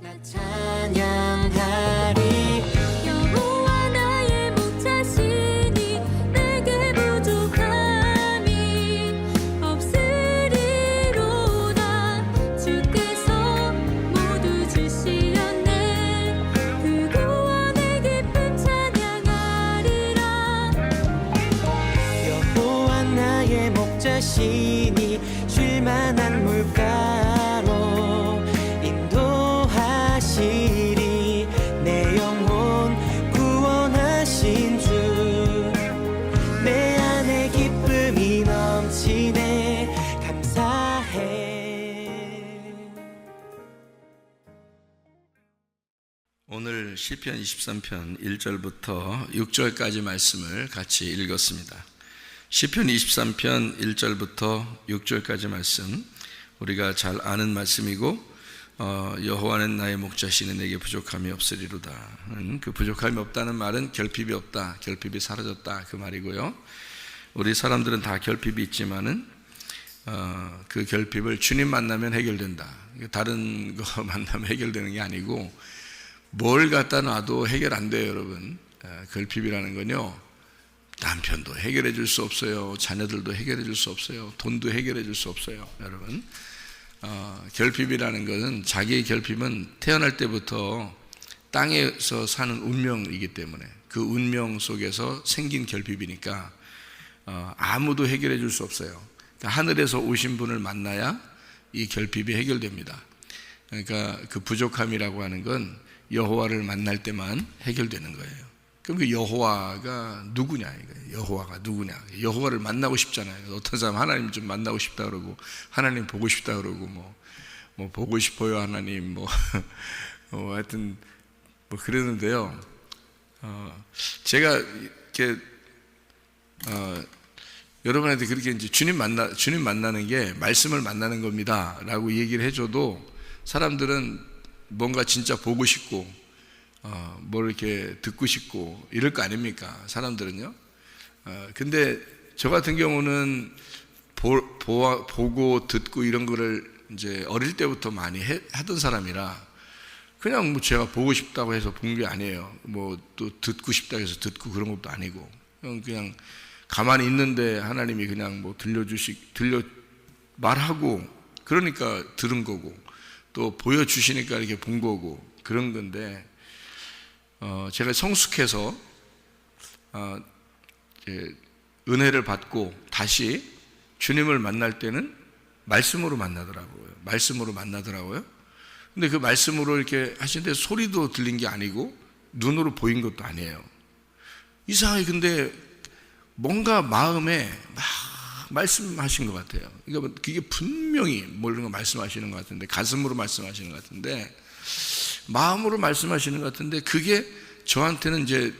나 찬양하리. 여호와 나의 목자시니 내게 부족함이 없으리로다. 주께서 모두 주시었네. 그 구원의 기쁨 찬양하리라. 여호와 나의 목자시니 쉴만한 물가로 인도하시리. 내 영혼 구원하신 주, 내 안에 기쁨이 넘치네. 감사해. 오늘 시편 23편 1절부터 6절까지 말씀을 같이 읽었습니다. 시편 23편 1절부터 6절까지 말씀, 우리가 잘 아는 말씀이고 여호와는 나의 목자시니 내게 부족함이 없으리로다. 그 부족함이 없다는 말은 결핍이 없다, 결핍이 사라졌다, 그 말이고요. 우리 사람들은 다 결핍이 있지만은 그 결핍을 주님 만나면 해결된다. 다른 거 만나면 해결되는 게 아니고, 뭘 갖다 놔도 해결 안 돼요, 여러분. 결핍이라는 건요, 남편도 해결해 줄 수 없어요. 자녀들도 해결해 줄 수 없어요. 돈도 해결해 줄 수 없어요, 여러분. 결핍이라는 것은, 자기의 결핍은 태어날 때부터 땅에서 사는 운명이기 때문에, 그 운명 속에서 생긴 결핍이니까 아무도 해결해 줄 수 없어요. 그러니까 하늘에서 오신 분을 만나야 이 결핍이 해결됩니다. 그러니까 그 부족함이라고 하는 건 여호와를 만날 때만 해결되는 거예요. 그럼 그 여호와가 누구냐 이거예요. 여호와가 누구냐. 여호와를 만나고 싶잖아요. 어떤 사람 하나님 좀 만나고 싶다 그러고, 하나님 보고 싶다 그러고, 뭐 보고 싶어요 하나님, 하여튼 그러는데요. 제가 이렇게 여러분한테 그렇게 이제 주님 만나는 게 말씀을 만나는 겁니다라고 얘기를 해줘도, 사람들은 뭔가 진짜 보고 싶고 뭘 이렇게 듣고 싶고 이럴 거 아닙니까, 사람들은요. 근데 저 같은 경우는 보고 듣고 이런 거를 이제 어릴 때부터 많이 하던 사람이라, 그냥 뭐 제가 보고 싶다고 해서 본 게 아니에요. 뭐 또 듣고 싶다고 해서 듣고 그런 것도 아니고, 그냥 가만히 있는데 하나님이 그냥 뭐 말하고, 그러니까 들은 거고, 또 보여주시니까 이렇게 본 거고, 그런 건데, 제가 성숙해서 은혜를 받고 다시 주님을 만날 때는 말씀으로 만나더라고요. 근데 그 말씀으로 이렇게 하시는데 소리도 들린 게 아니고 눈으로 보인 것도 아니에요. 이상하게 근데 뭔가 마음에 막 말씀하신 것 같아요. 그러니까 그게 분명히 뭔가 말씀하시는 것 같은데, 가슴으로 말씀하시는 것 같은데, 마음으로 말씀하시는 것 같은데, 그게 저한테는 이제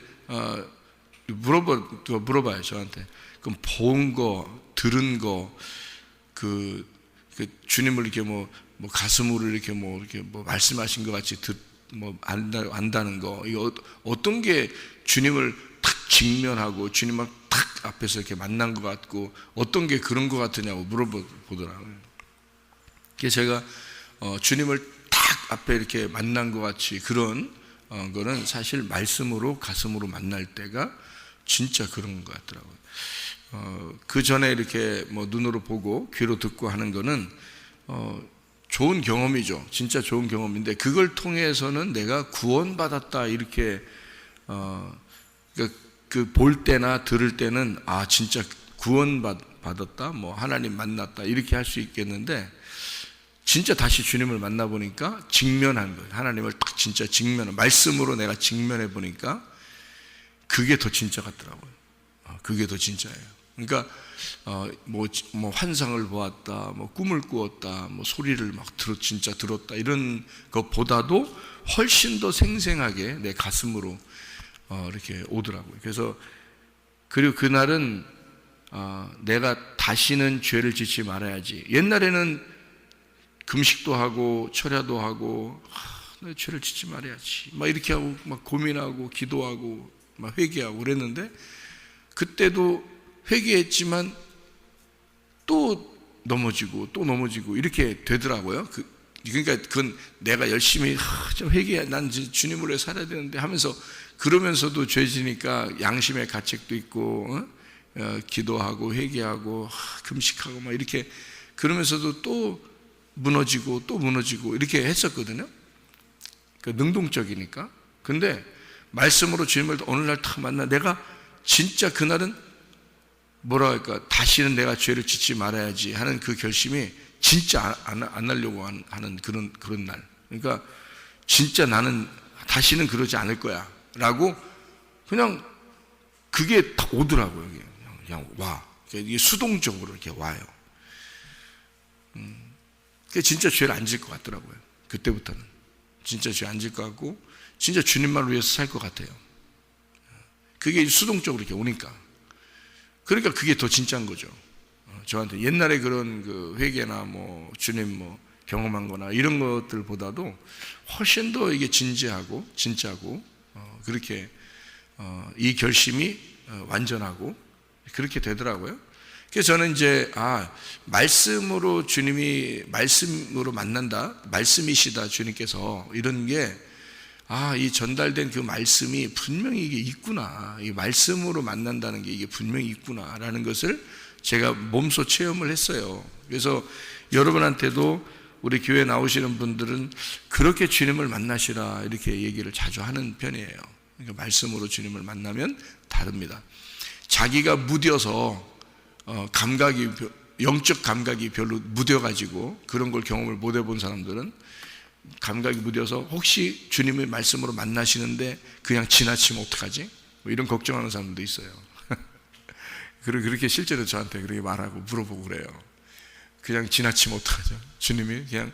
물어봐요, 저한테. 그럼 본 거, 들은 거, 그 주님을 이렇게 뭐 가슴으로 이렇게 말씀하신 것 같이 안다는 거, 이거 어떤 게 주님을 탁 직면하고 주님을 탁 앞에서 이렇게 만난 것 같고, 어떤 게 그런 것 같으냐고 물어보더라고요. 그래서 제가 주님을 딱 앞에 이렇게 만난 것 같이, 그런 거는 사실 말씀으로 가슴으로 만날 때가 진짜 그런 것 같더라고요. 그 전에 이렇게 눈으로 보고 귀로 듣고 하는 거는 좋은 경험이죠. 진짜 좋은 경험인데, 그걸 통해서는 내가 구원받았다 이렇게 그 볼 때나 들을 때는 진짜 구원받았다, 하나님 만났다 이렇게 할 수 있겠는데, 진짜 다시 주님을 만나보니까 직면한 거예요. 하나님을 딱 진짜 말씀으로 내가 직면해 보니까 그게 더 진짜 같더라고요. 그게 더 진짜예요. 그러니까 환상을 보았다, 꿈을 꾸었다, 소리를 진짜 들었다, 이런 것보다도 훨씬 더 생생하게 내 가슴으로 이렇게 오더라고요. 그리고 그날은 내가 다시는 죄를 짓지 말아야지. 옛날에는 금식도 하고 철야도 하고, 내 죄를 짓지 말아야지 이렇게 하고 고민하고 기도하고 회개하고 그랬는데, 그때도 회개했지만 또 넘어지고 이렇게 되더라고요. 그러니까 그건 내가 열심히 좀 회개해, 난 주님으로 위해 살아야 되는데 하면서, 그러면서도 죄지니까 양심의 가책도 있고, 기도하고 회개하고 금식하고 막 이렇게, 그러면서도 또 무너지고 또 무너지고 이렇게 했었거든요. 그 능동적이니까. 근데 말씀으로 주님을 어느 날 딱 만나, 내가 진짜 그날은 뭐라 할까, 다시는 내가 죄를 짓지 말아야지 하는 그 결심이 진짜 안 하려고 하는 그런 날. 그러니까 진짜 나는 다시는 그러지 않을 거야 라고 그냥 그게 다 오더라고요. 그냥 와. 이게 수동적으로 이렇게 와요. 그게 진짜 죄를 안 질 것 같더라고요. 그때부터는 진짜 죄 안 질 것 같고, 진짜 주님만을 위해서 살 것 같아요. 그게 수동적으로 이렇게 오니까. 그러니까 그게 더 진짜인 거죠. 저한테 옛날에 그런 그 회개나 뭐 주님 뭐 경험한 거나 이런 것들보다도 훨씬 더 이게 진지하고 진짜고, 그렇게 이 결심이 완전하고 그렇게 되더라고요. 그래서 저는 이제 말씀으로 주님이 말씀으로 만난다, 말씀이시다 주님께서, 이런 게 이 전달된 그 말씀이 분명히 이게 있구나, 이 말씀으로 만난다는 게 이게 분명히 있구나라는 것을 제가 몸소 체험을 했어요. 그래서 여러분한테도 우리 교회 나오시는 분들은 그렇게 주님을 만나시라 이렇게 얘기를 자주 하는 편이에요. 그러니까 말씀으로 주님을 만나면 다릅니다. 자기가 무뎌서 영적 감각이 별로 무뎌가지고 그런 걸 경험을 못 해본 사람들은, 감각이 무뎌서 혹시 주님의 말씀으로 만나시는데 그냥 지나치면 어떡하지? 뭐 이런 걱정하는 사람들도 있어요. 그렇게 실제로 저한테 그렇게 말하고 물어보고 그래요. 그냥 지나치면 어떡하죠? 주님이 그냥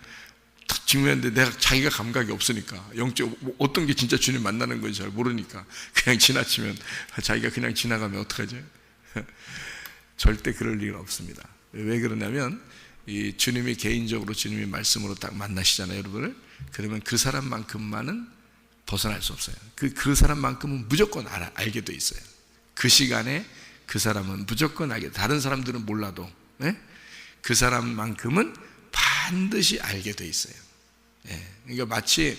탁 직면했는데 자기가 감각이 없으니까, 영적 어떤 게 진짜 주님 만나는 건지 잘 모르니까 그냥 지나치면, 자기가 그냥 지나가면 어떡하죠? 절대 그럴 일은 없습니다. 왜 그러냐면 이 주님이 개인적으로 주님의 말씀으로 딱 만나시잖아요, 여러분을. 그러면 그 사람만큼만은 벗어날 수 없어요. 그 사람만큼은 무조건 알게 돼 있어요. 그 시간에 그 사람은 무조건 알게, 다른 사람들은 몰라도 그 사람만큼은 반드시 알게 돼 있어요. 그러니까 마치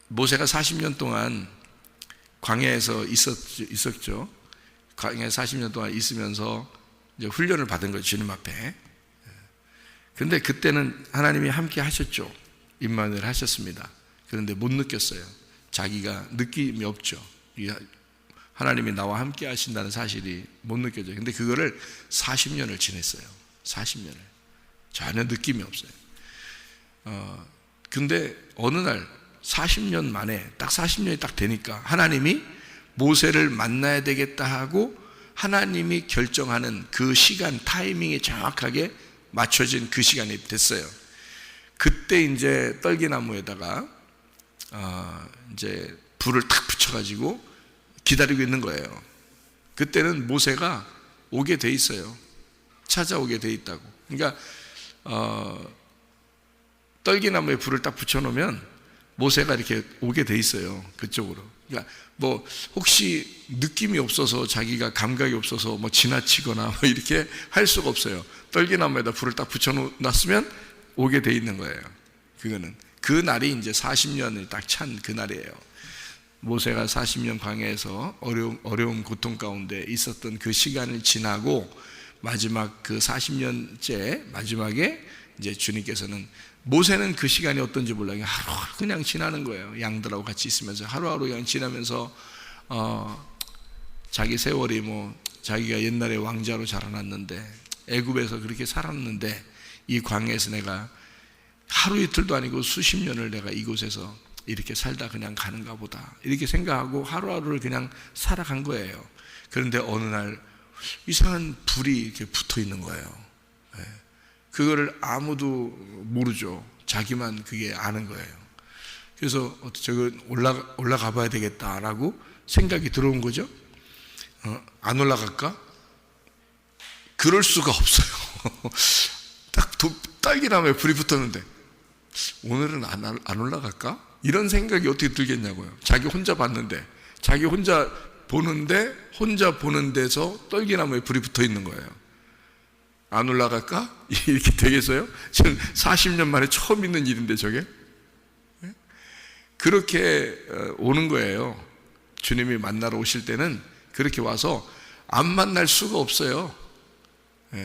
모세가 40년 동안 광야에서 있었죠. 광야에 40년 동안 있으면서 이제 훈련을 받은 거죠, 주님 앞에. 그런데 그때는 하나님이 함께 하셨죠. 임마누엘 하셨습니다. 그런데 못 느꼈어요. 자기가 느낌이 없죠. 하나님이 나와 함께 하신다는 사실이 못 느껴져요. 근데 그거를 40년을 지냈어요. 40년을 전혀 느낌이 없어요. 근데 어느 날 40년 만에 딱 40년이 딱 되니까 하나님이 모세를 만나야 되겠다 하고 하나님이 결정하는 그 시간, 타이밍이 정확하게 맞춰진 그 시간이 됐어요. 그때 이제 떨기나무에다가 이제 불을 탁 붙여가지고 기다리고 있는 거예요. 그때는 모세가 오게 돼 있어요. 찾아오게 돼 있다고. 그러니까 떨기나무에 불을 딱 붙여놓으면 모세가 이렇게 오게 돼 있어요, 그쪽으로. 그러니까 뭐 혹시 느낌이 없어서, 자기가 감각이 없어서 뭐 지나치거나 뭐 이렇게 할 수가 없어요. 떨기나무에다 불을 딱 붙여놨으면 오게 돼 있는 거예요. 그거는 그 날이 이제 40년을 딱 찬 그 날이에요. 모세가 40년 광야에서 어려움 고통 가운데 있었던 그 시간을 지나고 마지막 그 40년째 마지막에 이제 주님께서는, 모세는 그 시간이 어떤지 몰라요. 하루하루 그냥 지나는 거예요. 양들하고 같이 있으면서 하루하루 그냥 지나면서 자기 세월이 뭐 자기가 옛날에 왕자로 자라났는데 애굽에서 그렇게 살았는데 이 광야에서 내가 하루 이틀도 아니고 수십 년을 내가 이곳에서 이렇게 살다 그냥 가는가 보다 이렇게 생각하고 하루하루를 그냥 살아간 거예요. 그런데 어느 날 이상한 불이 이렇게 붙어 있는 거예요. 그거를 아무도 모르죠. 자기만 그게 아는 거예요. 그래서 저거 올라가 봐야 되겠다라고 생각이 들어온 거죠. 안 올라갈까? 그럴 수가 없어요. 딱 딸기나무에 불이 붙었는데 오늘은 안 올라갈까? 이런 생각이 어떻게 들겠냐고요. 자기 혼자 봤는데, 자기 혼자 보는 데서 떨기나무에 불이 붙어 있는 거예요. 안 올라갈까? 이렇게 되겠어요? 지금 40년 만에 처음 있는 일인데 저게? 그렇게 오는 거예요. 주님이 만나러 오실 때는 그렇게 와서 안 만날 수가 없어요.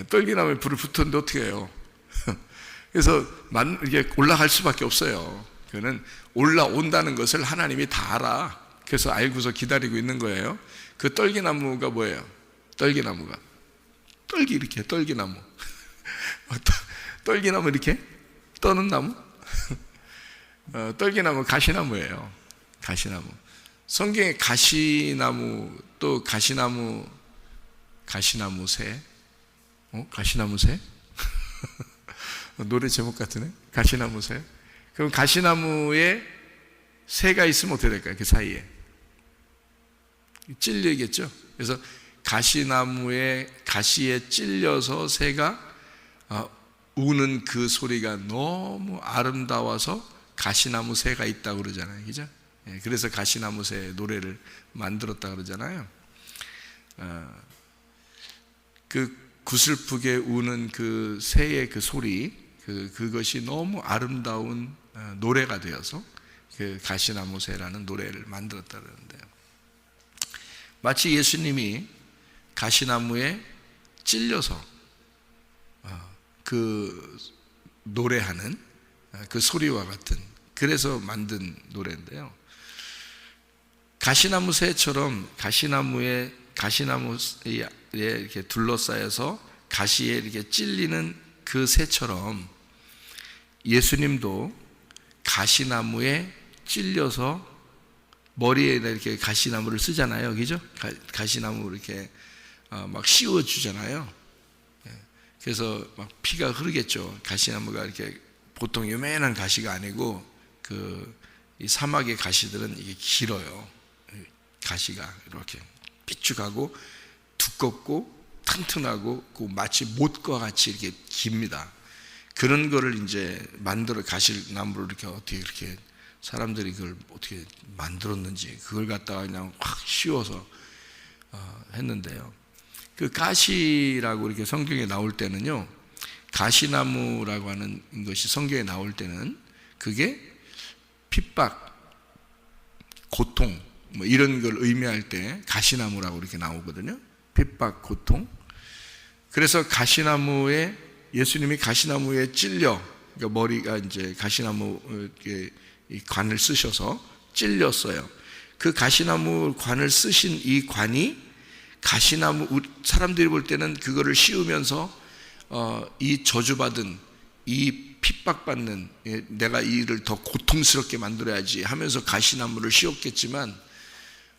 떨기나무에 불을 붙었는데 어떻게 해요? 그래서 이게 올라갈 수밖에 없어요. 그는 올라온다는 것을 하나님이 다 알아. 그래서 알고서 기다리고 있는 거예요. 그 떨기나무가 뭐예요? 떨기나무가 이렇게 떨기나무 떨기나무 이렇게 떠는 나무 떨기나무 가시나무예요. 가시나무. 성경에 가시나무 또 가시나무 새 가시나무 새 노래 제목 같으네. 가시나무 새. 그럼 가시나무에 새가 있으면 어떻게 될까요? 그 사이에 찔리겠죠. 그래서 가시나무에 가시에 찔려서 새가 우는 그 소리가 너무 아름다워서 가시나무 새가 있다고 그러잖아요. 그죠? 그래서 가시나무 새 노래를 만들었다 그러잖아요. 그 구슬프게 우는 그 새의 그 소리, 그것이 너무 아름다운 노래가 되어서 그 가시나무 새라는 노래를 만들었다 그러는데요. 마치 예수님이 가시나무에 찔려서 그 노래하는 그 소리와 같은, 그래서 만든 노래인데요. 가시나무 새처럼 가시나무에 이렇게 둘러싸여서 가시에 이렇게 찔리는 그 새처럼 예수님도 가시나무에 찔려서 머리에 이렇게 가시나무를 쓰잖아요. 그죠? 가시나무 이렇게 막 씌워주잖아요. 그래서 막 피가 흐르겠죠. 가시나무가 이렇게 보통 요만한 가시가 아니고 이 사막의 가시들은 이게 길어요. 가시가 이렇게 삐죽하고 두껍고 튼튼하고 마치 못과 같이 이렇게 깁니다. 그런 거를 이제 가시나무를 이렇게 어떻게 이렇게 사람들이 그걸 어떻게 만들었는지 그걸 갖다가 그냥 확 씌워서 했는데요. 그 가시라고 이렇게 성경에 나올 때는요, 가시나무라고 하는 것이 성경에 나올 때는 그게 핍박, 고통 뭐 이런 걸 의미할 때 가시나무라고 이렇게 나오거든요. 핍박, 고통. 그래서 예수님이 가시나무에 찔려, 그러니까 머리가 이제 가시나무 이 관을 쓰셔서 찔렸어요. 그 가시나무 관을 쓰신 이 관이 사람들이 볼 때는 그거를 씌우면서 이 저주받은, 이 핍박받는, 내가 이 일을 더 고통스럽게 만들어야지 하면서 가시나무를 씌웠겠지만,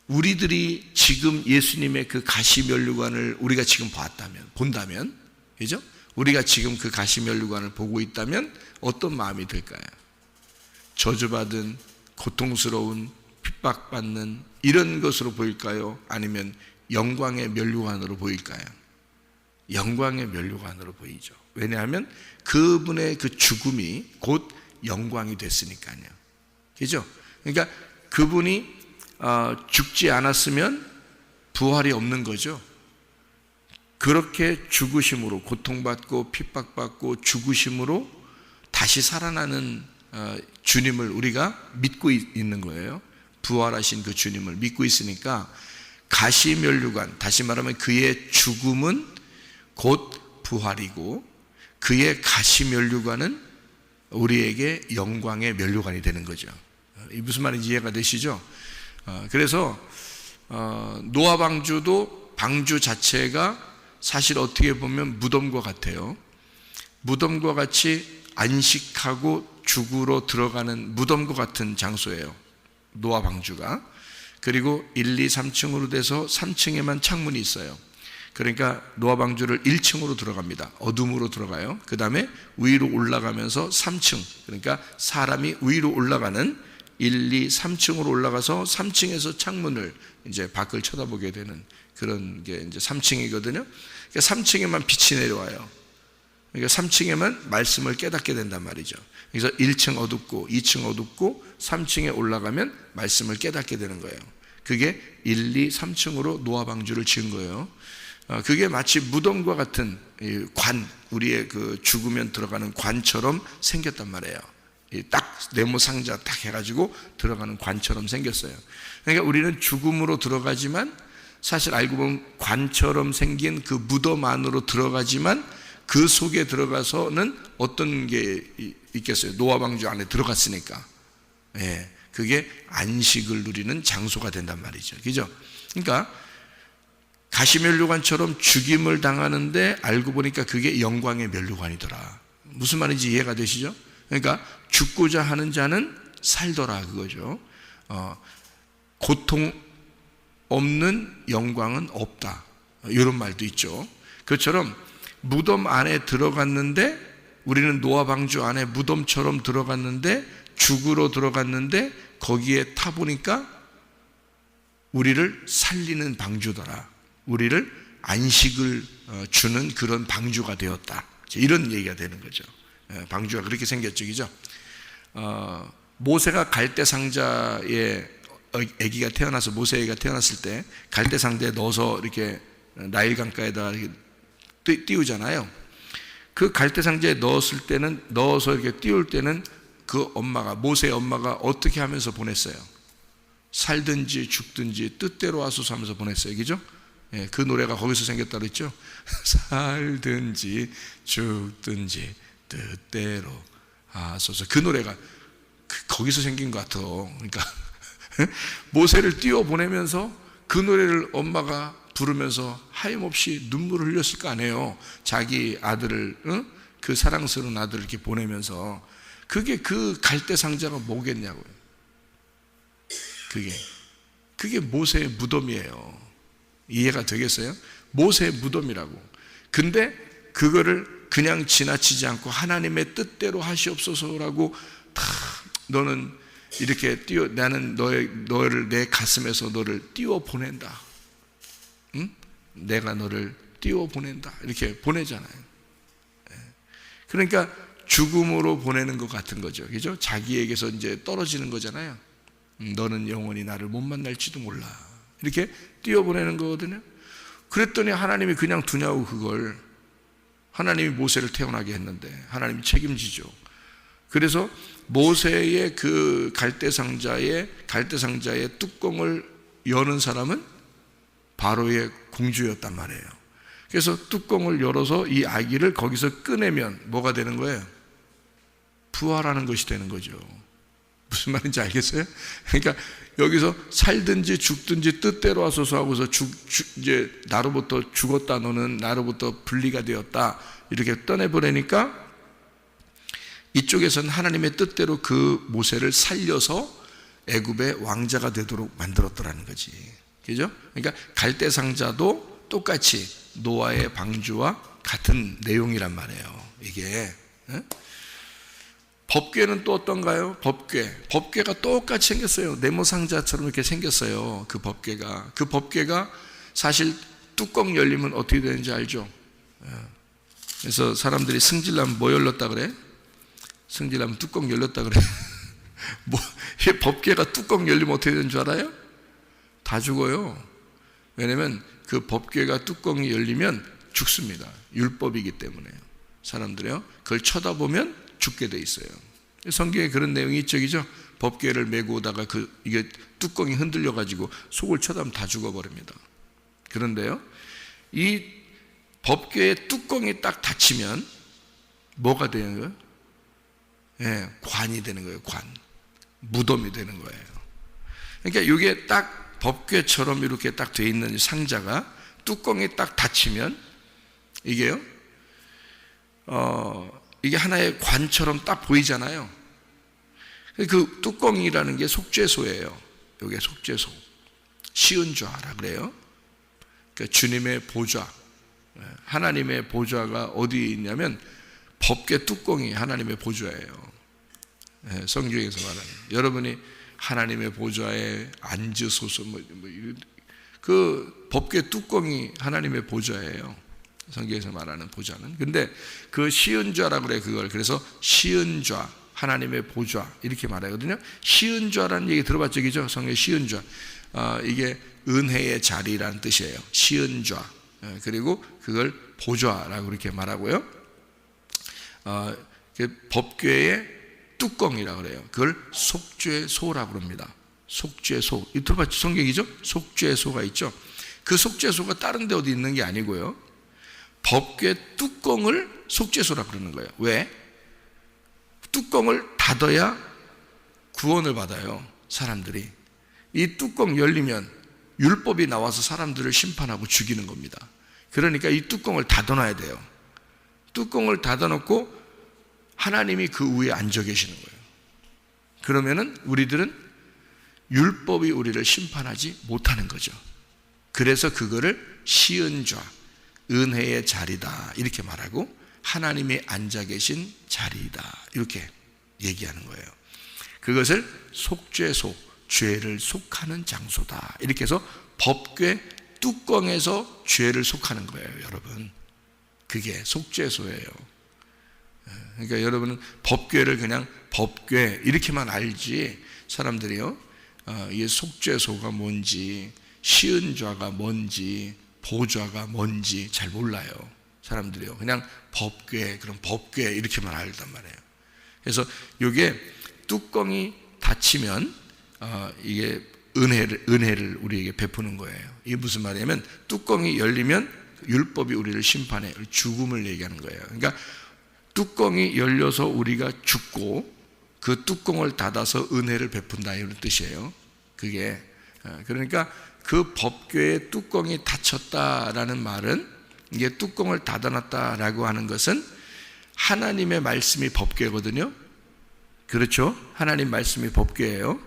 우리들이 지금 예수님의 그 가시면류관을 우리가 지금 본다면, 그죠? 우리가 지금 그 가시면류관을 보고 있다면 어떤 마음이 들까요? 저주받은, 고통스러운, 핍박받는 이런 것으로 보일까요? 아니면 영광의 면류관으로 보일까요? 영광의 면류관으로 보이죠. 왜냐하면 그분의 그 죽음이 곧 영광이 됐으니까요. 그죠? 그러니까 그분이 죽지 않았으면 부활이 없는 거죠. 그렇게 죽으심으로, 고통받고 핍박받고 죽으심으로 다시 살아나는 주님을 우리가 믿고 있는 거예요. 부활하신 그 주님을 믿고 있으니까 가시면류관, 다시 말하면 그의 죽음은 곧 부활이고 그의 가시면류관은 우리에게 영광의 면류관이 되는 거죠. 무슨 말인지 이해가 되시죠? 그래서 노아 방주도 방주 자체가 사실 어떻게 보면 무덤과 같아요. 무덤과 같이 안식하고 죽으러 들어가는 무덤과 같은 장소예요. 노아 방주가. 그리고 1, 2, 3층으로 돼서 3층에만 창문이 있어요. 그러니까 노아 방주를 1층으로 들어갑니다. 어둠으로 들어가요. 그 다음에 위로 올라가면서 3층, 그러니까 사람이 위로 올라가는 1, 2, 3층으로 올라가서 3층에서 창문을 이제 밖을 쳐다보게 되는 그런 게 이제 3층이거든요. 그러니까 3층에만 빛이 내려와요. 그러니까 3층에만 말씀을 깨닫게 된단 말이죠. 그래서 1층 어둡고 2층 어둡고 3층에 올라가면 말씀을 깨닫게 되는 거예요. 그게 1, 2, 3층으로 노아 방주를 지은 거예요. 그게 마치 무덤과 같은 이 관, 우리의 그 죽으면 들어가는 관처럼 생겼단 말이에요. 딱 네모 상자 딱 해가지고 들어가는 관처럼 생겼어요. 그러니까 우리는 죽음으로 들어가지만 사실 알고 보면 관처럼 생긴 그 무덤 안으로 들어가지만 그 속에 들어가서는 어떤 게 있겠어요? 노아 방주 안에 들어갔으니까. 예, 그게 안식을 누리는 장소가 된단 말이죠. 그죠? 그러니까 가시면류관처럼 죽임을 당하는데 알고 보니까 그게 영광의 면류관이더라. 무슨 말인지 이해가 되시죠? 그러니까 죽고자 하는 자는 살더라 그거죠. 고통 없는 영광은 없다, 이런 말도 있죠. 그것처럼 무덤 안에 들어갔는데, 우리는 노아 방주 안에 무덤처럼 들어갔는데, 죽으러 들어갔는데 거기에 타보니까 우리를 살리는 방주더라, 우리를 안식을 주는 그런 방주가 되었다, 이런 얘기가 되는 거죠. 방주가 그렇게 생겼죠, 그죠? 모세가 갈대 상자에 아기가 태어나서, 모세 아기가 태어났을 때 갈대 상자에 넣어서 이렇게 나일 강가에다 띄우잖아요. 그 갈대 상자에 넣었을 때는, 넣어서 이렇게 띄울 때는 그 엄마가, 모세의 엄마가 어떻게 하면서 보냈어요? 살든지 죽든지 뜻대로 하소서 하면서 보냈어요, 그죠? 예, 그 노래가 거기서 생겼다고 그랬죠. 살든지 죽든지 뜻대로 하소서. 그 노래가 거기서 생긴 것 같아. 그러니까 모세를 띄워 보내면서 그 노래를 엄마가 부르면서 하염없이 눈물을 흘렸을 거 아니에요. 자기 아들을, 그 사랑스러운 아들을 이렇게 보내면서. 그게 그 갈대 상자가 뭐겠냐고요. 그게 모세의 무덤이에요. 이해가 되겠어요? 모세의 무덤이라고. 근데 그거를 그냥 지나치지 않고 하나님의 뜻대로 하시옵소서라고, 다 너는 이렇게 나는 너를 내 가슴에서 너를 띄워 보낸다. 응? 내가 너를 띄워 보낸다. 이렇게 보내잖아요. 그러니까 죽음으로 보내는 것 같은 거죠. 그죠? 자기에게서 이제 떨어지는 거잖아요. 너는 영원히 나를 못 만날지도 몰라. 이렇게 띄워 보내는 거거든요. 그랬더니 하나님이 그냥 두냐고, 그걸. 하나님이 모세를 태어나게 했는데 하나님이 책임지죠. 그래서 모세의 그 갈대 상자의 뚜껑을 여는 사람은 바로의 공주였단 말이에요. 그래서 뚜껑을 열어서 이 아기를 거기서 꺼내면 뭐가 되는 거예요? 부활하는 것이 되는 거죠. 무슨 말인지 알겠어요? 그러니까 여기서 살든지 죽든지 뜻대로 하소서 하고서 이제 나로부터 죽었다, 너는 나로부터 분리가 되었다, 이렇게 떠내보내니까 이쪽에서는 하나님의 뜻대로 그 모세를 살려서 애굽의 왕자가 되도록 만들었더라는 거지. 그죠? 그러니까 갈대 상자도 똑같이 노아의 방주와 같은 내용이란 말이에요. 이게. 법궤는 또 어떤가요? 법궤가 똑같이 생겼어요. 네모 상자처럼 이렇게 생겼어요. 그 법궤가 사실 뚜껑 열리면 어떻게 되는지 알죠? 그래서 사람들이 승질나면 뭐 열렸다 그래? 승질나면 뚜껑 열렸다 그래. 이 법궤가 뚜껑 열리면 어떻게 되는 줄 알아요? 다 죽어요. 왜냐면 그 법궤가 뚜껑이 열리면 죽습니다. 율법이기 때문에요. 사람들이요, 그걸 쳐다보면 죽게 돼 있어요. 성경에 그런 내용이 있죠, 그죠? 법궤를 메고 오다가 이게 뚜껑이 흔들려 가지고 속을 쳐다보면 다 죽어버립니다. 그런데요, 이 법궤의 뚜껑이 딱 닫히면 뭐가 되는 거예요? 예, 관이 되는 거예요. 관, 무덤이 되는 거예요. 그러니까 이게 딱 법궤처럼 이렇게 딱 돼 있는 상자가 뚜껑이 딱 닫히면 이게요, 이게 하나의 관처럼 딱 보이잖아요. 그 뚜껑이라는 게 속죄소예요. 이게 속죄소, 시은좌라 그래요. 그러니까 주님의 보좌, 하나님의 보좌가 어디 있냐면 법궤 뚜껑이 하나님의 보좌예요. 성경에서 말하는, 여러분이 하나님의 보좌에 앉으소서, 그 법궤 뚜껑이 하나님의 보좌예요. 성경에서 말하는 보좌는. 근데 그 시은좌라고 그래, 그걸. 그래서 시은좌, 하나님의 보좌, 이렇게 말하거든요. 시은좌라는 얘기 들어봤죠, 그죠? 성경 시은좌. 이게 은혜의 자리라는 뜻이에요. 시은좌. 그리고 그걸 보좌라고 이렇게 말하고요. 법궤의 뚜껑이라고 그래요. 그걸 속죄소라고 합니다. 속죄소. 이 들어봤죠? 성경이죠? 속죄소가 있죠. 그 속죄소가 다른 데 어디 있는 게 아니고요. 법궤 뚜껑을 속죄소라고 그러는 거예요. 왜? 뚜껑을 닫아야 구원을 받아요. 사람들이. 이 뚜껑 열리면 율법이 나와서 사람들을 심판하고 죽이는 겁니다. 그러니까 이 뚜껑을 닫아놔야 돼요. 뚜껑을 닫아놓고 하나님이 그 위에 앉아 계시는 거예요. 그러면은 우리들은 율법이 우리를 심판하지 못하는 거죠. 그래서 그거를 시은좌, 은혜의 자리다 이렇게 말하고, 하나님이 앉아 계신 자리이다 이렇게 얘기하는 거예요. 그것을 속죄소, 죄를 속하는 장소다 이렇게 해서 법궤 뚜껑에서 죄를 속하는 거예요. 여러분, 그게 속죄소예요. 그러니까 여러분은 법궤를 그냥 법궤 이렇게만 알지, 사람들이요 이게 속죄소가 뭔지, 시은좌가 뭔지, 보좌가 뭔지 잘 몰라요. 사람들이요 그냥 법궤, 그럼 법궤 이렇게만 알단 말이에요. 그래서 이게 뚜껑이 닫히면 이게 은혜를 우리에게 베푸는 거예요. 이게 무슨 말이냐면, 뚜껑이 열리면 율법이 우리를 심판해 죽음을 얘기하는 거예요. 그러니까 뚜껑이 열려서 우리가 죽고 그 뚜껑을 닫아서 은혜를 베푼다 이런 뜻이에요. 그게 그러니까 그 법궤의 뚜껑이 닫혔다라는 말은, 이게 뚜껑을 닫아놨다라고 하는 것은 하나님의 말씀이 법궤거든요. 그렇죠? 하나님 말씀이 법궤예요.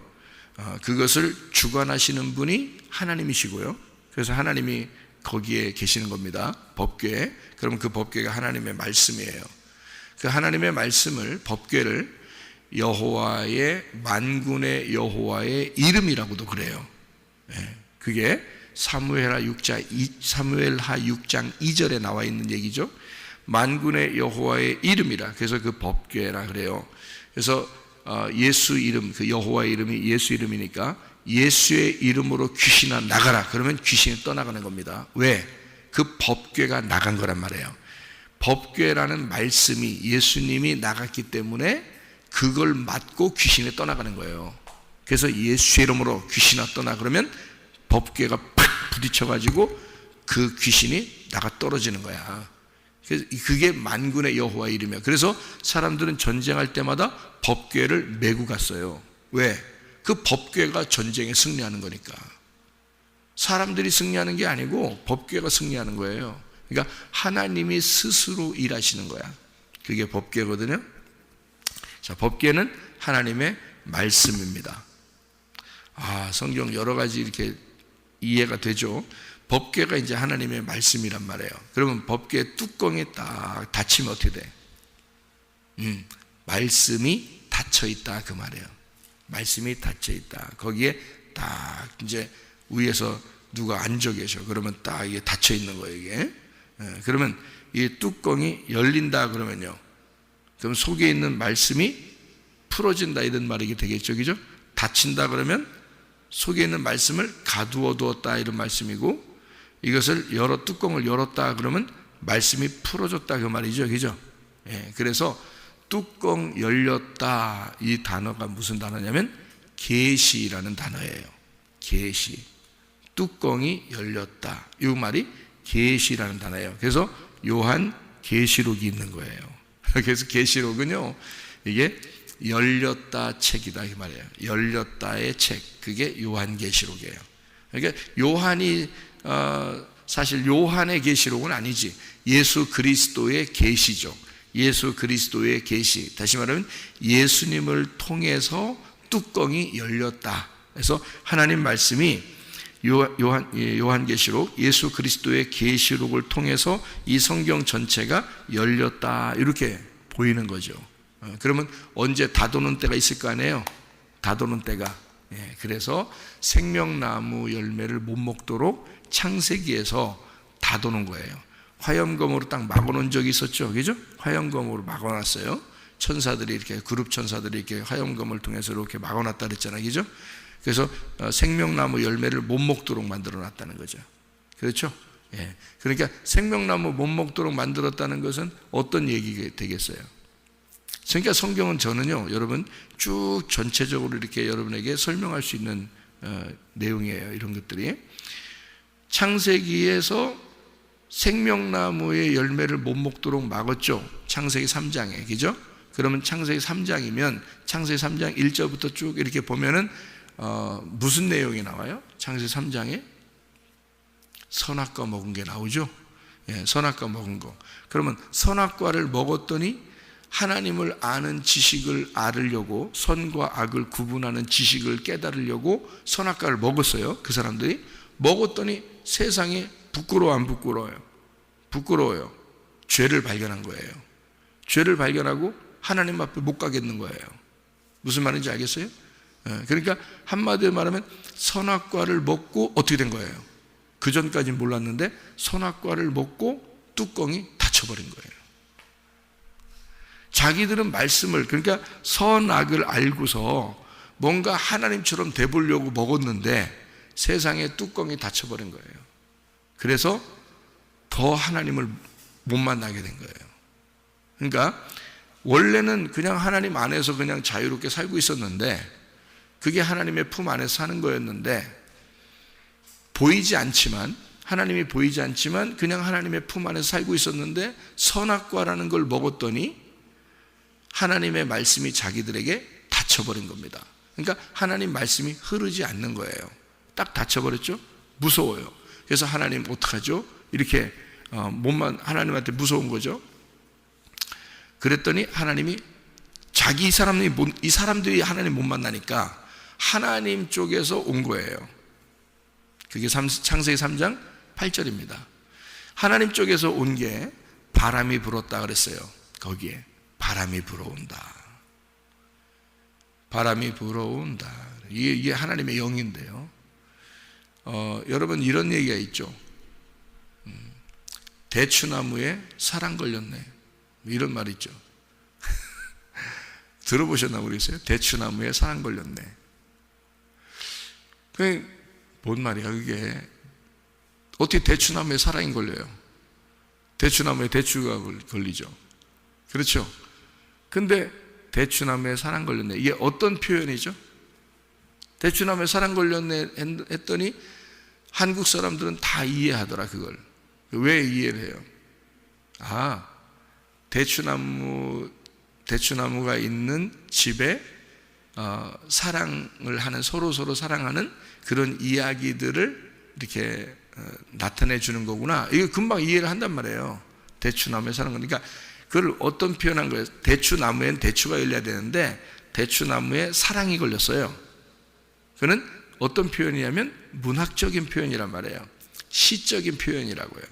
그것을 주관하시는 분이 하나님이시고요. 그래서 하나님이 거기에 계시는 겁니다. 법궤에. 그러면 그 법궤가 하나님의 말씀이에요. 그 하나님의 말씀을, 법궤를 여호와의, 만군의 여호와의 이름이라고도 그래요. 그게 사무엘하 6장 2절에 나와 있는 얘기죠. 만군의 여호와의 이름이라. 그래서 그 법궤라 그래요. 그래서 예수 이름, 그 여호와의 이름이 예수 이름이니까 예수의 이름으로 귀신아 나가라. 그러면 귀신이 떠나가는 겁니다. 왜? 그 법궤가 나간 거란 말이에요. 법궤라는 말씀이 예수님이 나갔기 때문에 그걸 맞고 귀신이 떠나가는 거예요. 그래서 예수의 이름으로 귀신아 떠나 그러면 법궤가 팍 부딪혀가지고 그 귀신이 나가 떨어지는 거야. 그게 만군의 여호와의 이름이야. 그래서 사람들은 전쟁할 때마다 법궤를 메고 갔어요. 왜? 그 법궤가 전쟁에 승리하는 거니까. 사람들이 승리하는 게 아니고 법궤가 승리하는 거예요. 그러니까 하나님이 스스로 일하시는 거야. 그게 법궤거든요. 자, 법궤는 하나님의 말씀입니다. 성경 여러 가지 이렇게 이해가 되죠. 법궤가 이제 하나님의 말씀이란 말이에요. 그러면 법궤 뚜껑이 딱 닫히면 어떻게 돼? 말씀이 닫혀 있다 그 말이에요. 말씀이 닫혀 있다. 거기에 딱 이제 위에서 누가 앉아 계셔. 그러면 딱 이게 닫혀 있는 거예요, 이게. 그러면 이 뚜껑이 열린다 그러면요. 그럼 속에 있는 말씀이 풀어진다 이런 말이 되겠죠, 그죠? 닫힌다 그러면 속에 있는 말씀을 가두어 두었다 이런 말씀이고, 이것을 뚜껑을 열었다 그러면 말씀이 풀어졌다 그 말이죠, 그죠? 그래서 뚜껑 열렸다 이 단어가 무슨 단어냐면 계시라는 단어예요. 계시. 뚜껑이 열렸다 이 말이 계시라는 단어예요. 그래서 요한 계시록이 있는 거예요. 그래서 계시록은요 이게 열렸다 책이다 이 말이에요. 열렸다의 책, 그게 요한 계시록이에요. 그러니까 요한이 사실 요한의 계시록은 아니지, 예수 그리스도의 계시죠. 예수 그리스도의 계시. 다시 말하면 예수님을 통해서 뚜껑이 열렸다. 그래서 하나님 말씀이 요한계시록, 예수 그리스도의 계시록을 통해서 이 성경 전체가 열렸다 이렇게 보이는 거죠. 그러면 언제 닫아놓은 때가 있을 거 아니에요? 닫아놓은 때가. 그래서 생명나무 열매를 못 먹도록 창세기에서 닫아놓은 거예요. 화염검으로 딱 막아놓은 적이 있었죠, 그죠? 화염검으로 막아놨어요. 천사들이 이렇게, 그룹 천사들이 이렇게 화염검을 통해서 이렇게 막아놨다 그랬잖아요, 그죠? 그래서 생명나무 열매를 못 먹도록 만들어놨다는 거죠. 그렇죠? 예. 그러니까 생명나무 못 먹도록 만들었다는 것은 어떤 얘기가 되겠어요? 그러니까 성경은 저는요, 여러분 쭉 전체적으로 이렇게 여러분에게 설명할 수 있는 내용이에요. 이런 것들이 창세기에서 생명나무의 열매를 못 먹도록 막았죠. 창세기 3장에, 그죠? 그러면 창세기 3장이면 창세기 3장 1절부터 쭉 이렇게 보면은 무슨 내용이 나와요? 창세기 3장에 선악과 먹은 게 나오죠. 예, 선악과 먹은 거. 그러면 선악과를 먹었더니 하나님을 아는 지식을 알으려고, 선과 악을 구분하는 지식을 깨달으려고 선악과를 먹었어요. 그 사람들이 먹었더니 세상에 부끄러워 안 부끄러워요? 부끄러워요. 죄를 발견한 거예요. 죄를 발견하고 하나님 앞에 못 가겠는 거예요. 무슨 말인지 알겠어요? 그러니까 한마디로 말하면 선악과를 먹고 어떻게 된 거예요? 그 전까지는 몰랐는데 선악과를 먹고 뚜껑이 닫혀버린 거예요. 자기들은 말씀을, 그러니까 선악을 알고서 뭔가 하나님처럼 돼보려고 먹었는데 세상에 뚜껑이 닫혀버린 거예요. 그래서 더 하나님을 못 만나게 된 거예요. 그러니까 원래는 그냥 하나님 안에서 그냥 자유롭게 살고 있었는데, 그게 하나님의 품 안에서 사는 거였는데, 보이지 않지만, 하나님이 보이지 않지만 그냥 하나님의 품 안에서 살고 있었는데 선악과라는 걸 먹었더니 하나님의 말씀이 자기들에게 닫혀버린 겁니다. 그러니까 하나님 말씀이 흐르지 않는 거예요. 딱 닫혀버렸죠. 무서워요. 그래서 하나님 어떡하죠? 이렇게 하나님한테 무서운 거죠. 그랬더니 하나님이 이 사람들이 하나님 못 만나니까 하나님 쪽에서 온 거예요. 그게 창세기 3장 8절입니다. 하나님 쪽에서 온 게 바람이 불었다 그랬어요. 거기에 바람이 불어온다. 바람이 불어온다. 이게 하나님의 영인데요. 여러분 이런 얘기가 있죠. 대추나무에 사랑 걸렸네. 이런 말 있죠. 들어보셨나 모르겠어요. 대추나무에 사랑 걸렸네. 그게 뭔 말이야 그게. 어떻게 대추나무에 사랑이 걸려요? 대추나무에 대추가 걸리죠. 그렇죠. 근데 대추나무에 사랑 걸렸네. 이게 어떤 표현이죠? 대추나무에 사랑 걸렸네 했더니 한국 사람들은 다 이해하더라. 그걸 왜 이해를 해요? 대추나무가 있는 집에 사랑을 하는, 서로 사랑하는 그런 이야기들을 이렇게 나타내 주는 거구나. 이거 금방 이해를 한단 말이에요. 대추나무에 사는 거니까. 그걸 어떤 표현한 거예요? 대추나무엔 대추가 열려야 되는데 대추나무에 사랑이 걸렸어요. 그는 어떤 표현이냐면 문학적인 표현이란 말이에요. 시적인 표현이라고요.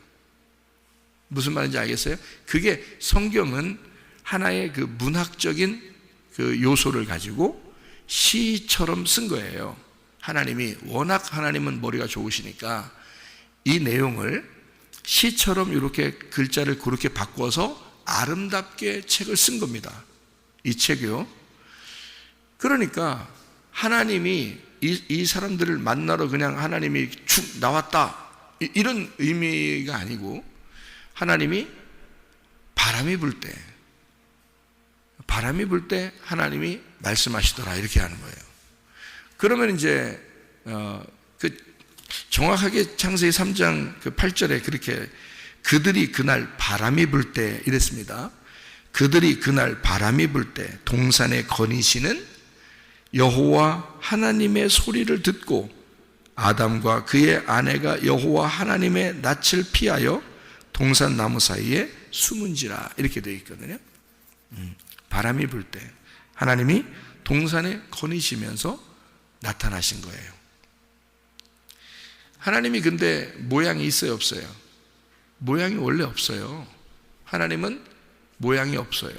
무슨 말인지 알겠어요? 그게 성경은 하나의 그 문학적인 그 요소를 가지고 시처럼 쓴 거예요. 하나님은 머리가 좋으시니까 이 내용을 시처럼 이렇게 글자를 그렇게 바꿔서 아름답게 책을 쓴 겁니다. 이 책이요. 그러니까 하나님이 이 사람들을 만나러 그냥 하나님이 축 나왔다 이런 의미가 아니고, 하나님이 바람이 불 때 하나님이 말씀하시더라 이렇게 하는 거예요. 그러면 이제 정확하게 창세기 3장 8절에 그렇게 그들이 그날 바람이 불 때 이랬습니다. 그들이 그날 바람이 불 때 동산에 거니시는 여호와 하나님의 소리를 듣고 아담과 그의 아내가 여호와 하나님의 낯을 피하여 동산 나무 사이에 숨은지라 이렇게 되어 있거든요. 바람이 불 때 하나님이 동산에 거니시면서 나타나신 거예요. 하나님이 근데 모양이 있어요, 없어요? 모양이 원래 없어요. 하나님은 모양이 없어요.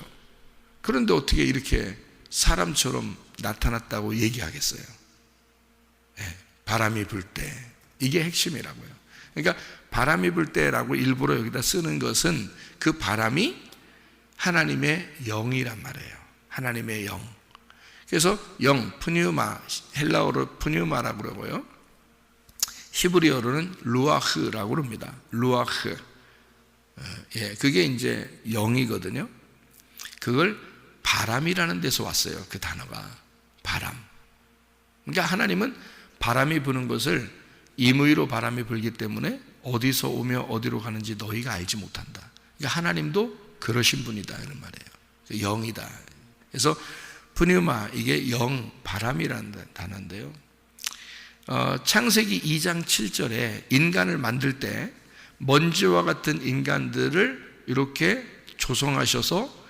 그런데 어떻게 이렇게 사람처럼 나타났다고 얘기하겠어요? 네, 바람이 불 때, 이게 핵심이라고요. 그러니까 바람이 불 때라고 일부러 여기다 쓰는 것은 그 바람이 하나님의 영이란 말이에요. 하나님의 영. 그래서 영, 푸뉴마, 헬라어로 푸뉴마라고 그러고요. 히브리어로는 루아흐라고 합니다. 루아흐. 예, 그게 이제 영이거든요. 그걸 바람이라는 데서 왔어요. 그 단어가 바람. 그러니까 하나님은 바람이 부는 것을 임의로 바람이 불기 때문에 어디서 오며 어디로 가는지 너희가 알지 못한다. 그러니까 하나님도 그러신 분이다 이런 말이에요. 영이다. 그래서 푸뉴마, 이게 영, 바람이라는 단어인데요. 창세기 2장 7절에 인간을 만들 때 먼지와 같은 인간들을 이렇게 조성하셔서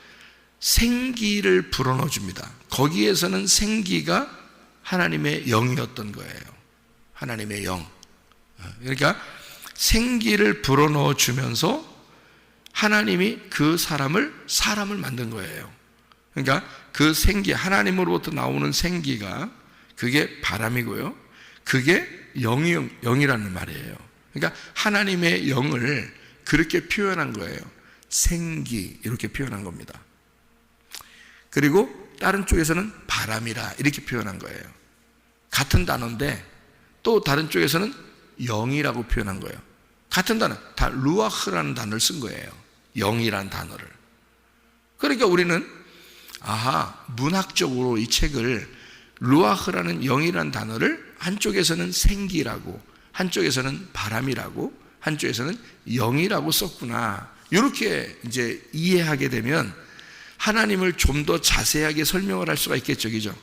생기를 불어넣어 줍니다. 거기에서는 생기가 하나님의 영이었던 거예요. 하나님의 영. 그러니까 생기를 불어넣어 주면서 하나님이 그 사람을 만든 거예요. 그러니까 그 생기, 하나님으로부터 나오는 생기가 그게 바람이고요. 그게 영이라는 말이에요. 그러니까 하나님의 영을 그렇게 표현한 거예요. 생기, 이렇게 표현한 겁니다. 그리고 다른 쪽에서는 바람이라 이렇게 표현한 거예요. 같은 단어인데 또 다른 쪽에서는 영이라고 표현한 거예요. 같은 단어, 다 루아흐라는 단어를 쓴 거예요. 영이라는 단어를. 그러니까 우리는 문학적으로 이 책을 루아흐라는 영이라는 단어를 한쪽에서는 생기라고, 한쪽에서는 바람이라고, 한쪽에서는 영이라고 썼구나. 이렇게 이제 이해하게 되면 하나님을 좀 더 자세하게 설명을 할 수가 있겠죠, 그죠?